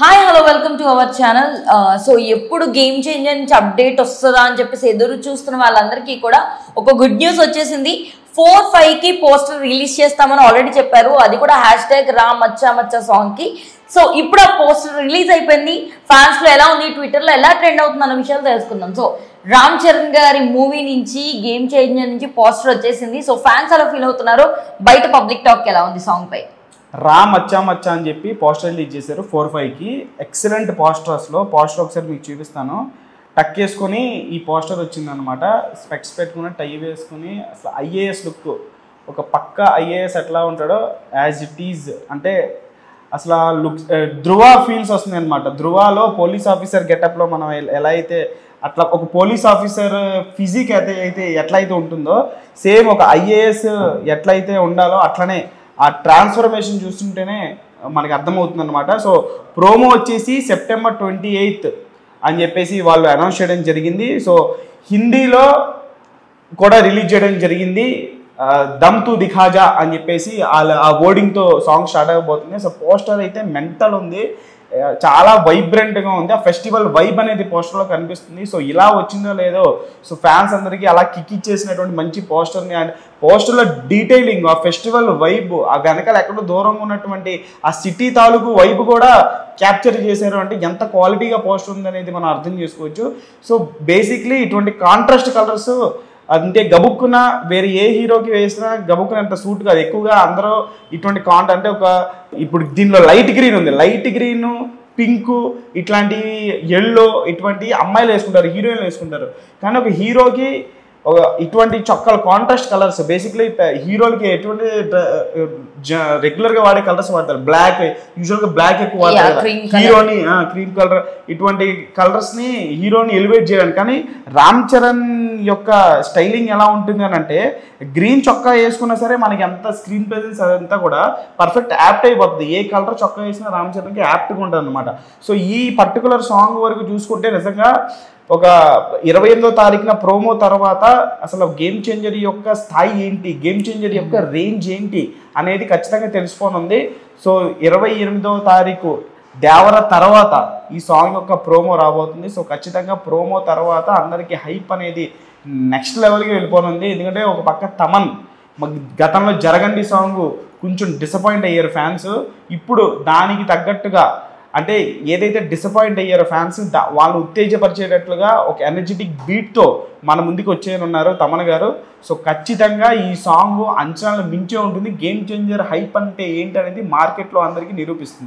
Hi hello welcome to our channel. So ఎప్పుడు game changer నుంచి update వస్తుందా అని చెప్పేసి ఎదురు చూస్తున్న వాళ్ళందరికీ కూడా ఒక గుడ్ న్యూస్ వచ్చేసింది. 4-5కి పోస్టర్ రిలీజ్ చేస్తామని ఆల్రెడీ చెప్పారు. అది కూడా #రామ్ మచ్చా మచ్చా సాంగ్కి. సో ఇప్పుడు ఆ పోస్టర్ రిలీజ్ అయిపోయింది. ఫ్యాన్స్లో ఎలా ఉంది, ట్విట్టర్లో ఎలా ట్రెండ్ అవుతుంది అన్న విషయాలు తెలుసుకుందాం. సో రామ్ చరణ్ గారి మూవీ నుంచి గేమ్ చేంజర్ నుంచి పోస్టర్ వచ్చేసింది. సో ఫ్యాన్స్ ఎలా ఫీల్ అవుతున్నారు, బయట పబ్లిక్ టాక్ ఎలా ఉంది సాంగ్ పై? రామ్ మచ్చా మచ్చా అని చెప్పి పోస్టర్ రిలీజ్ చేశారు 4-5కి. ఎక్సలెంట్ పోస్టర్ ఒకసారి మీకు చూపిస్తాను. టక్ వేసుకొని ఈ పోస్టర్ వచ్చిందనమాట. స్పెక్స్ పెట్టుకుని టై వేసుకుని అసలు ఐఏఎస్ లుక్, ఒక పక్క ఐఏఎస్ ఎట్లా ఉంటాడో యాజ్ ఇట్ ఈజ్ అంటే అసలు లుక్ ధృవ ఫీల్స్ వస్తుంది అనమాట. ధృవలో పోలీస్ ఆఫీసర్ గెటప్లో మనం ఎలా అయితే అట్లా ఒక పోలీస్ ఆఫీసర్ ఫిజిక్ అయితే ఎట్లయితే ఉంటుందో సేమ్ ఒక ఐఏఎస్ ఎట్లయితే ఉండాలో అట్లనే ఆ ట్రాన్స్ఫర్మేషన్ చూస్తుంటేనే మనకి అర్థమవుతుంది అనమాట. సో ప్రోమో వచ్చేసి సెప్టెంబర్ 28 అని చెప్పేసి వాళ్ళు అనౌన్స్ చేయడం జరిగింది. సో హిందీలో కూడా రిలీజ్ చేయడం జరిగింది. దమ్ తు దిఖాజా అని చెప్పేసి ఆ వర్డింగ్తో సాంగ్ స్టార్ట్ అయిపోతుంది. సో పోస్టర్ అయితే మెంటల్ ఉంది, చాలా వైబ్రెంట్గా ఉంది. ఆ ఫెస్టివల్ వైబ్ అనేది పోస్టర్లో కనిపిస్తుంది. సో ఇలా వచ్చిందో లేదో సో ఫ్యాన్స్ అందరికీ అలా కిక్ ఇచ్చేసినటువంటి మంచి పోస్టర్ని అండ్ పోస్టర్లో డీటెయిలింగ్, ఆ ఫెస్టివల్ వైబ్, ఆ వెనకాల ఎక్కడో దూరంగా ఉన్నటువంటి ఆ సిటీ తాలూకు వైబ్ కూడా క్యాప్చర్ చేశారు. అంటే ఎంత క్వాలిటీగా పోస్టర్ ఉందనేది మనం అర్థం చేసుకోవచ్చు. సో బేసిక్లీ ఇటువంటి కాంట్రాస్ట్ కలర్స్ అంటే గబుక్కున వేరే ఏ హీరోకి వేసినా గబుక్కున అంత సూట్ కాదు. ఎక్కువగా అందరూ ఇటువంటి అంటే ఒక ఇప్పుడు దీనిలో లైట్ గ్రీన్ ఉంది, లైట్ గ్రీను, పింకు, ఇట్లాంటి ఎల్లో ఇటువంటి అమ్మాయిలు వేసుకుంటారు, హీరోయిన్లు వేసుకుంటారు. కానీ ఒక హీరోకి ఇటువంటి చొక్కాలు కాంట్రాస్ట్ కలర్స్ బేసిక్లీ హీరోలకి ఎటువంటి రెగ్యులర్గా వాడే కలర్స్ వాడతారు. బ్లాక్, యూజువల్గా బ్లాక్ ఎక్కువ వాడతారు. హీరోని క్రీమ్ కలర్, ఇటువంటి కలర్స్ని హీరోని ఎలివేట్ చేయడానికి. కానీ రామ్ చరణ్ యొక్క స్టైలింగ్ ఎలా ఉంటుంది అని అంటే గ్రీన్ చొక్కా వేసుకున్నా సరే మనకి ఎంత స్క్రీన్ ప్రెజెన్స్ అదంతా కూడా పర్ఫెక్ట్ యాప్ట్ అయిపోతుంది. ఏ కలర్ చొక్కా వేసినా రామ్ చరణ్కి యాప్ట్గా ఉంటుంది అనమాట. సో ఈ పర్టికులర్ సాంగ్ వరకు చూసుకుంటే నిజంగా ఒక 28వ తారీఖున ప్రోమో తర్వాత అసలు గేమ్ చేంజర్ యొక్క స్థాయి ఏంటి, గేమ్ చేంజర్ యొక్క రేంజ్ ఏంటి అనేది ఖచ్చితంగా తెలిసిపోనుంది. సో 28వ తారీఖు దేవర తర్వాత ఈ సాంగ్ యొక్క ప్రోమో రాబోతుంది. సో ఖచ్చితంగా ప్రోమో తర్వాత అందరికీ హైప్ అనేది నెక్స్ట్ లెవెల్కి వెళ్ళిపోనుంది. ఎందుకంటే ఒక పక్క తమన్ గతంలో జరగండి సాంగ్ కొంచెం డిసప్పాయింట్ అయ్యారు ఫ్యాన్స్. ఇప్పుడు దానికి తగ్గట్టుగా అంటే ఏదైతే డిసప్పాయింట్ అయ్యారో ఫ్యాన్స్ వాళ్ళు ఉత్తేజపరిచేటట్లుగా ఒక ఎనర్జెటిక్ బీట్తో మన ముందుకు వచ్చేయనున్నారు తమన్ గారు. సో ఖచ్చితంగా ఈ సాంగ్ అంచనాలు మించే ఉంటుంది. గేమ్ చేంజర్ హైప్ అంటే ఏంటి అనేది మార్కెట్లో అందరికీ నిరూపిస్తుంది.